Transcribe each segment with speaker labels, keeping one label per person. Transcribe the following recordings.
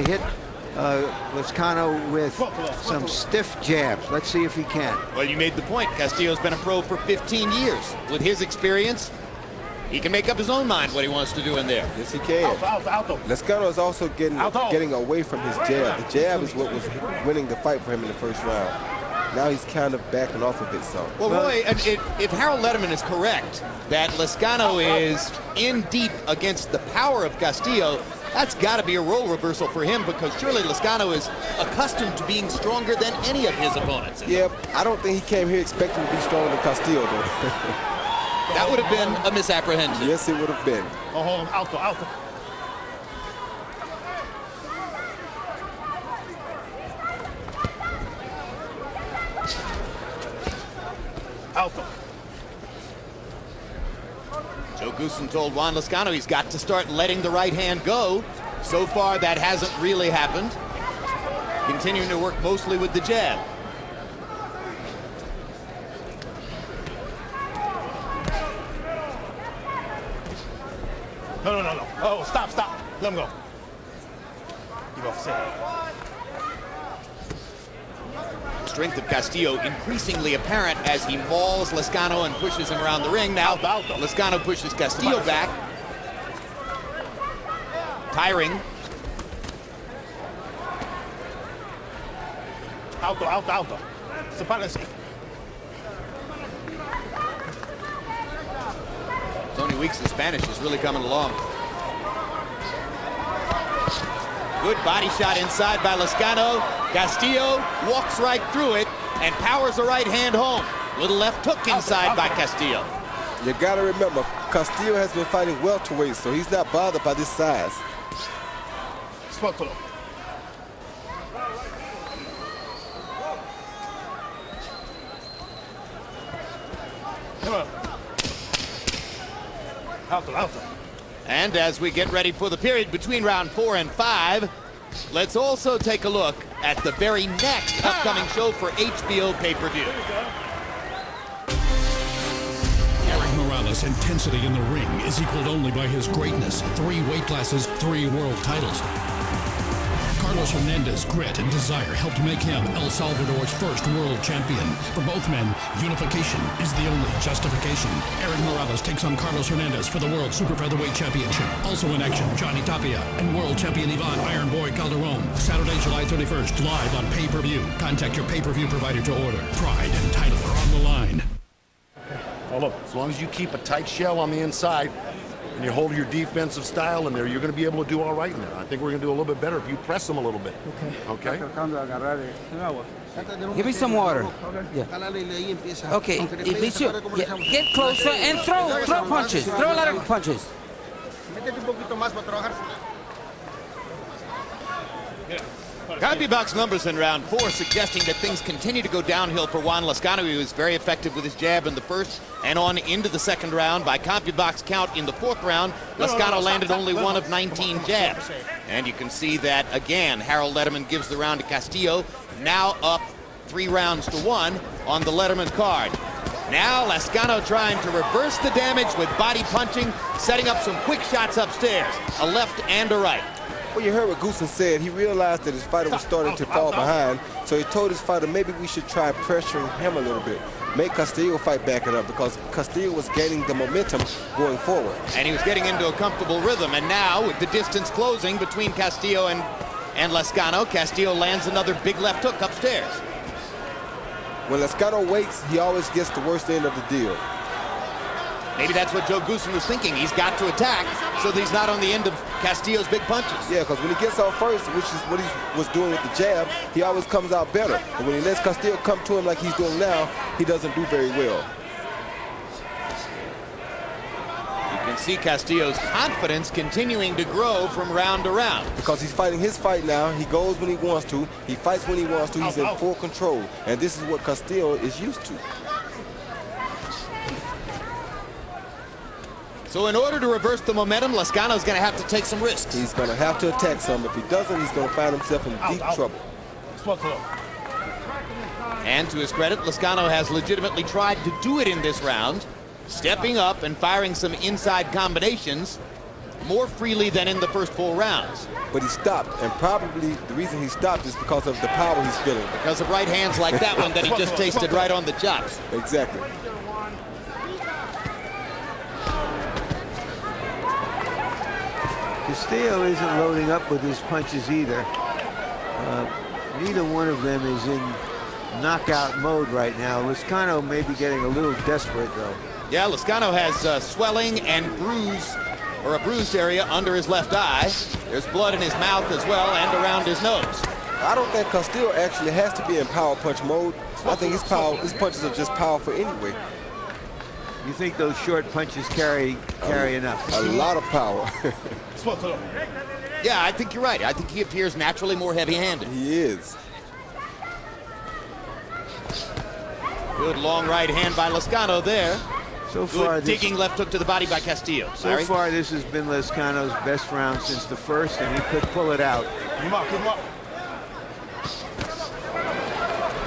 Speaker 1: to hit Lazcano with some stiff jabs. Let's see if he can.
Speaker 2: Well, you made the point. Castillo's been a pro for 15 years. With his experience, he can make up his own mind what he wants to do in there.
Speaker 3: Yes, he can. Lazcano is also getting away from his jab. The jab is what was winning the fight for him in the first round. Now he's kind of backing off a bit some.
Speaker 2: Well, Roy, if Harold Letterman is correct that Lazcano is in deep against the power of Castillo, that's got to be a role reversal for him, because surely Lazcano is accustomed to being stronger than any of his opponents.
Speaker 3: Yeah, I don't think he came here expecting to be stronger than Castillo, though.
Speaker 2: That would have been a misapprehension.
Speaker 3: Yes, it would have been.
Speaker 4: Oh, hold him. Alto, alto. Alto.
Speaker 2: Joe Goossen told Juan Lazcano he's got to start letting the right hand go. So far, that hasn't really happened. Continuing to work mostly with the jab.
Speaker 4: No. Oh, stop. Let him go. You go for second.
Speaker 2: Strength of Castillo increasingly apparent as he mauls Lazcano and pushes him around the ring. Now, Lazcano pushes Castillo back. Tiring.
Speaker 4: Alto. Sepárense.
Speaker 2: Tony Weeks in Spanish is really coming along. Good body shot inside by Lazcano. Castillo walks right through it and powers the right hand home. Little left hook inside by Castillo.
Speaker 3: You got to remember, Castillo has been fighting welterweight, so he's not bothered by this size.
Speaker 4: Spótalo. Come on. Alto.
Speaker 2: And as we get ready for the period between round 4 and 5, let's also take a look at the very next upcoming show for HBO pay-per-view.
Speaker 5: Eric Morales' intensity in the ring is equaled only by his greatness. 3 weight classes, 3 world titles. Carlos Hernandez's grit and desire helped make him El Salvador's first world champion. For both men, unification is the only justification. Eric Morales takes on Carlos Hernandez for the World Super Featherweight Championship. Also in action, Johnny Tapia and world champion Ivan Iron Boy Calderon. Saturday, July 31st, live on pay-per-view. Contact your pay-per-view provider to order. Pride and title are on the line.
Speaker 6: Well, look, as long as you keep a tight shell on the inside and you hold your defensive style in there, you're going to be able to do all right in there. I think we're going to do a little bit better if you press them a little bit. Okay?
Speaker 7: Give me some water. Yeah. Okay, Ignacio, get closer and throw punches. Throw a lot of punches.
Speaker 2: CompuBox numbers in round 4 suggesting that things continue to go downhill for Juan Lazcano. He was very effective with his jab in the first and on into the second round. By CompuBox count in the 4th round, Lazcano landed only 1 of 19 jabs. And you can see that again, Harold Letterman gives the round to Castillo, now up 3 rounds to 1 on the Letterman card. Now Lazcano trying to reverse the damage with body punching, setting up some quick shots upstairs, a left and a right.
Speaker 3: Well, you heard what Goossen said. He realized that his fighter was starting to fall behind, so he told his fighter maybe we should try pressuring him a little bit. Make Castillo fight backing up, because Castillo was gaining the momentum going forward.
Speaker 2: And he was getting into a comfortable rhythm, and now with the distance closing between Castillo and Lazcano, Castillo lands another big left hook upstairs.
Speaker 3: When Lazcano waits, he always gets the worst end of the deal.
Speaker 2: Maybe that's what Joe Goossen was thinking. He's got to attack so that he's not on the end of Castillo's big punches.
Speaker 3: Yeah, because when he gets off first, which is what he was doing with the jab, he always comes out better. And when he lets Castillo come to him like he's doing now, he doesn't do very well.
Speaker 2: You can see Castillo's confidence continuing to grow from round to round.
Speaker 3: Because he's fighting his fight now. He goes when he wants to. He fights when he wants to. He's in full control. And this is what Castillo is used to.
Speaker 2: So in order to reverse the momentum, Lazcano's going to have to take some risks.
Speaker 3: He's going to have to attack some. If he doesn't, he's going to find himself in deep trouble.
Speaker 2: And to his credit, Lazcano has legitimately tried to do it in this round, stepping up and firing some inside combinations. more freely than in the first 4 rounds.
Speaker 3: But he stopped, and probably the reason he stopped is because of the power he's feeling.
Speaker 2: Because of right hands like that one that he just tasted right on the chops.
Speaker 3: Exactly.
Speaker 1: Castillo isn't loading up with his punches either. Neither one of them is in knockout mode right now. Lazcano may be getting a little desperate, though.
Speaker 2: Yeah, Lazcano has swelling and a bruised area under his left eye. There's blood in his mouth as well and around his nose.
Speaker 3: I don't think Castillo actually has to be in power punch mode. I think his punches are just powerful anyway.
Speaker 1: You think those short punches carry enough?
Speaker 3: A lot of power.
Speaker 2: Yeah, I think you're right. I think he appears naturally more heavy-handed.
Speaker 3: He is.
Speaker 2: Good long right hand by Lazcano there.
Speaker 1: So far,
Speaker 2: digging left hook to the body by Castillo.
Speaker 1: So far, this has been Lazcano's best round since the first, and he could pull it out.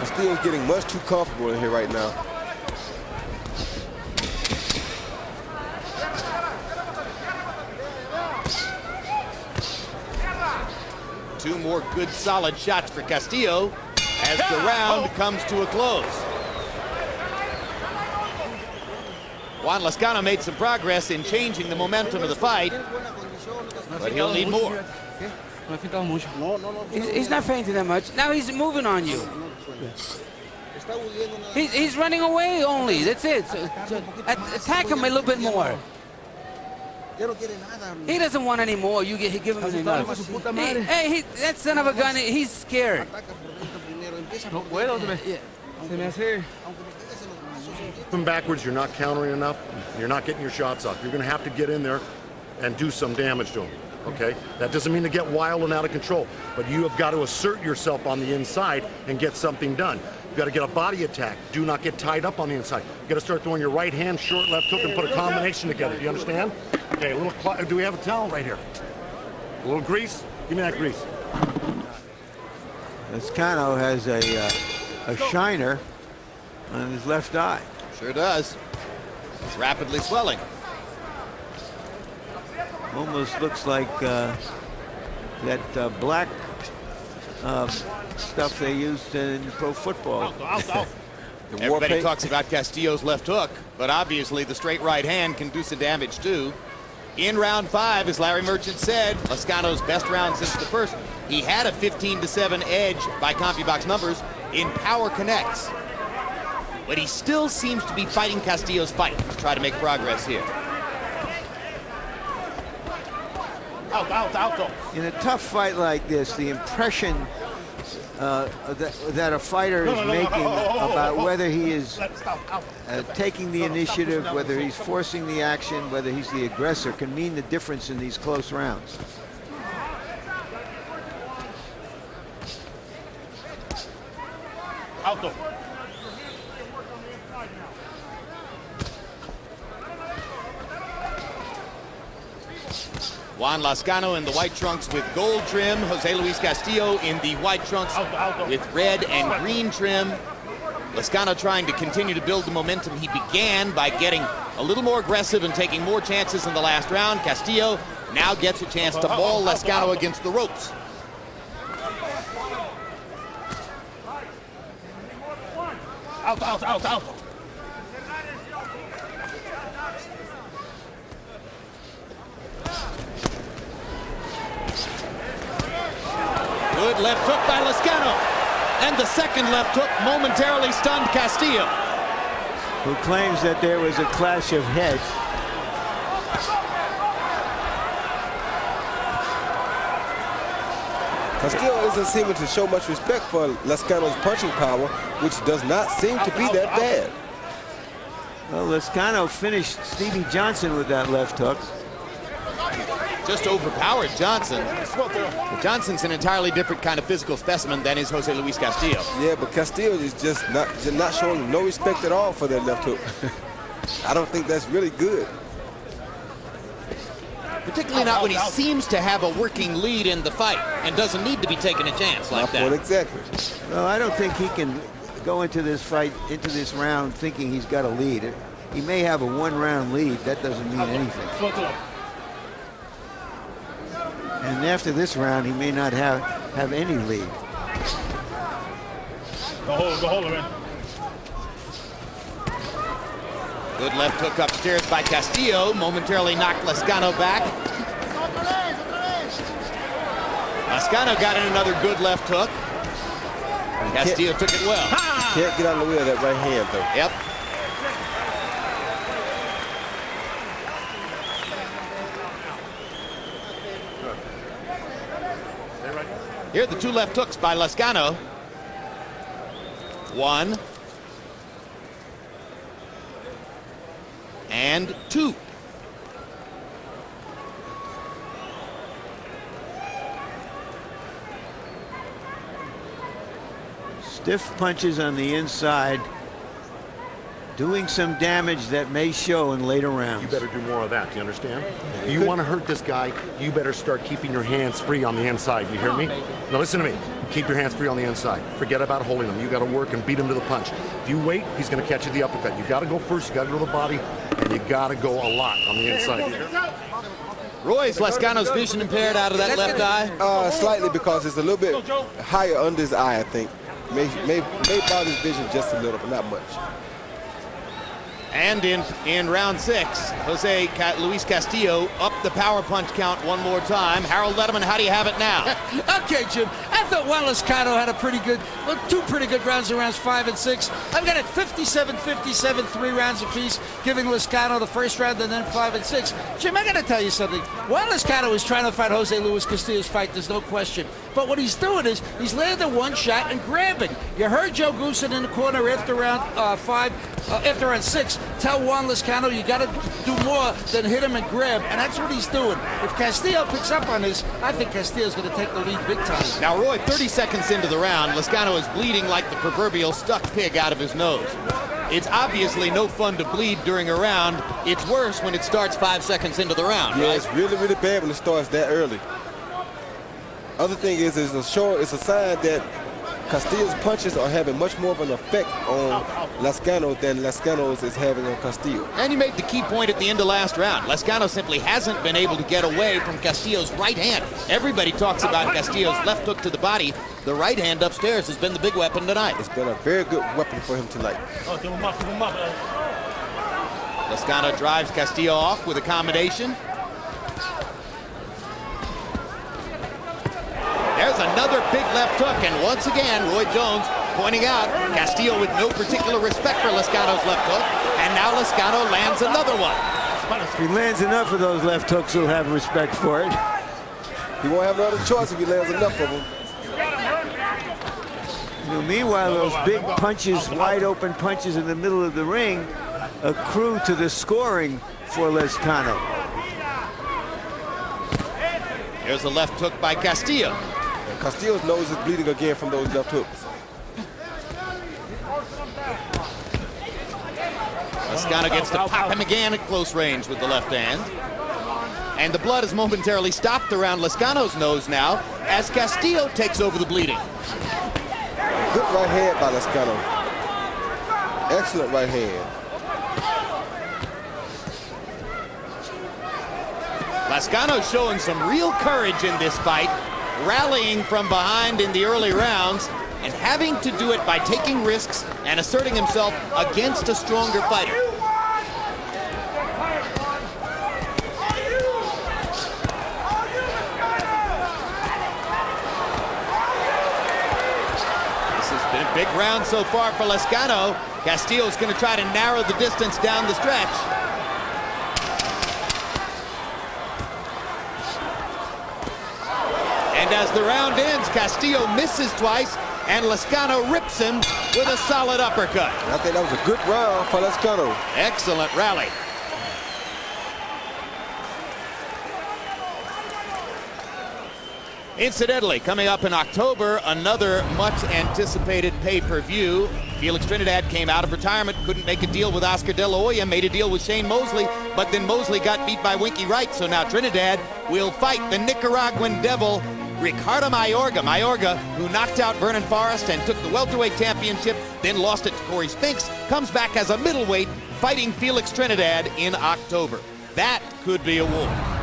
Speaker 3: Castillo's getting much too comfortable in here right now.
Speaker 2: Two more good solid shots for Castillo as the round comes to a close. Juan Lazcano made some progress in changing the momentum of the fight, but he'll need more.
Speaker 7: He's not fainting that much. Now he's moving on you. He's running away only. That's it. So attack him a little bit more. He doesn't want any more. You give him enough. Hey, that son of a gun, he's scared.
Speaker 6: Moving backwards, you're not countering enough. You're not getting your shots off. You're going to have to get in there and do some damage to him. Okay? That doesn't mean to get wild and out of control, but you have got to assert yourself on the inside and get something done. You've got to get a body attack. Do not get tied up on the inside. You've got to start throwing your right hand, short left hook, and put a combination together. Do you understand? Okay, a little. Do we have a towel right here? A little grease? Give me that grease.
Speaker 1: Lazcano has a shiner on his left eye.
Speaker 2: Sure does. It's rapidly swelling.
Speaker 1: Almost looks like that black stuff they used in pro football.
Speaker 2: Everybody talks about Castillo's left hook, but obviously the straight right hand can do some damage too. In round 5, as Larry Merchant said, Lazcano's best round since the first. He had a 15-7 edge by CompuBox numbers in power connects. But he still seems to be fighting Castillo's fight to try to make progress here.
Speaker 1: In a tough fight like this, the impression that a fighter is making about whether he is taking the initiative, whether he's forcing the action, whether he's the aggressor, can mean the difference in these close rounds.
Speaker 2: Juan Lazcano in the white trunks with gold trim. Jose Luis Castillo in the white trunks with red and green trim. Lazcano trying to continue to build the momentum he began by getting a little more aggressive and taking more chances in the last round. Castillo now gets a chance to maul Lazcano against the ropes. Good left hook by Lazcano. And the second left hook momentarily stunned Castillo,
Speaker 1: who claims that there was a clash of heads.
Speaker 3: Castillo isn't seeming to show much respect for Lazcano's punching power, which does not seem to be that bad.
Speaker 1: Well, Lazcano finished Stevie Johnson with that left hook.
Speaker 2: just overpowered Johnson. But Johnson's an entirely different kind of physical specimen than is Jose Luis Castillo.
Speaker 3: Yeah, but Castillo is just not showing no respect at all for that left hook. I don't think that's really good.
Speaker 2: Particularly not when he seems to have a working lead in the fight and doesn't need to be taking a chance like that.
Speaker 3: Well, exactly.
Speaker 1: Well, I don't think he can go into this fight, into this round, thinking he's got a lead. He may have a one-round lead. That doesn't mean anything. And after this round, he may not have any lead.
Speaker 4: Go hold him in.
Speaker 2: Good left hook upstairs by Castillo. Momentarily knocked Lazcano back. Lazcano got in another good left hook. Castillo took it well.
Speaker 3: Can't get out of the way of that right hand, though.
Speaker 2: Yep. Here are the two left hooks by Lazcano. 1 and 2.
Speaker 1: Stiff punches on the inside, doing some damage that may show in later rounds.
Speaker 6: You better do more of that, do you understand? If you want to hurt this guy, you better start keeping your hands free on the inside, you hear me? Now listen to me, keep your hands free on the inside. Forget about holding them, you got to work and beat him to the punch. If you wait, he's going to catch you the uppercut. You got to go first, you got to go to the body, and you got to go a lot on the inside.
Speaker 2: Roy, is Lazcano's vision impaired out of that left eye?
Speaker 3: Slightly, because it's a little bit higher under his eye, I think. May bother his vision just a little, but not much.
Speaker 2: And in round 6, Luis Castillo up the power punch count one more time. Harold Letterman, how do you have it now?
Speaker 7: Okay, Jim. I thought Juan Lazcano had two pretty good rounds in rounds 5 and 6. I've got it 57-57, 3 rounds apiece, giving Lazcano the first round and then 5 and 6. Jim, I got to tell you something. Juan Lazcano is trying to fight Jose Luis Castillo's fight, there's no question. But what he's doing is he's landing one shot and grabbing. You heard Joe Goosen in the corner after round 6 tell Juan Lazcano you got to do more than hit him and grab, and that's what he's doing. If Castillo picks up on this, I think Castillo's going to take the lead big time.
Speaker 2: Now, Roy, 30 seconds into the round, Lazcano is bleeding like the proverbial stuck pig out of his nose. It's obviously no fun to bleed during a round. It's worse when it starts 5 seconds into the round,
Speaker 3: Yeah,
Speaker 2: right?
Speaker 3: it's really, really bad when it starts that early. Other thing is it's a sign that Castillo's punches are having much more of an effect on Lazcano than Lazcano's is having on Castillo.
Speaker 2: And you made the key point at the end of last round. Lazcano simply hasn't been able to get away from Castillo's right hand. Everybody talks about Castillo's left hook to the body. The right hand upstairs has been the big weapon tonight.
Speaker 3: It's been a very good weapon for him tonight.
Speaker 2: Lazcano drives Castillo off with a combination. There's another big left hook, and once again, Roy Jones pointing out Castillo with no particular respect for Lazcano's left hook, and now Lazcano lands another one.
Speaker 1: If he lands enough of those left hooks, he'll have respect for it.
Speaker 3: He won't have no other choice if he lands enough of them.
Speaker 1: You know, meanwhile, those big punches, wide open punches in the middle of the ring, accrue to the scoring for Lazcano.
Speaker 2: There's a left hook by Castillo.
Speaker 3: Castillo's nose is bleeding again from those left hooks.
Speaker 2: Lazcano gets to pop him again at close range with the left hand. And the blood has momentarily stopped around Lazcano's nose now as Castillo takes over the bleeding.
Speaker 3: Good right hand by Lazcano. Excellent right hand.
Speaker 2: Lazcano showing some real courage in this fight, rallying from behind in the early rounds and having to do it by taking risks and asserting himself against a stronger fighter. This has been a big round so far for Lazcano. Castillo's going to try to narrow the distance down the stretch. And as the round ends, Castillo misses twice, and Lazcano rips him with a solid uppercut.
Speaker 3: I think that was a good round for Lazcano.
Speaker 2: Excellent rally. Incidentally, coming up in October, another much-anticipated pay-per-view. Felix Trinidad came out of retirement, couldn't make a deal with Oscar De La Hoya, made a deal with Shane Mosley, but then Mosley got beat by Winky Wright, so now Trinidad will fight the Nicaraguan devil, Ricardo Mayorga. Mayorga, who knocked out Vernon Forrest and took the welterweight championship, then lost it to Corey Spinks, comes back as a middleweight, fighting Felix Trinidad in October. That could be a war.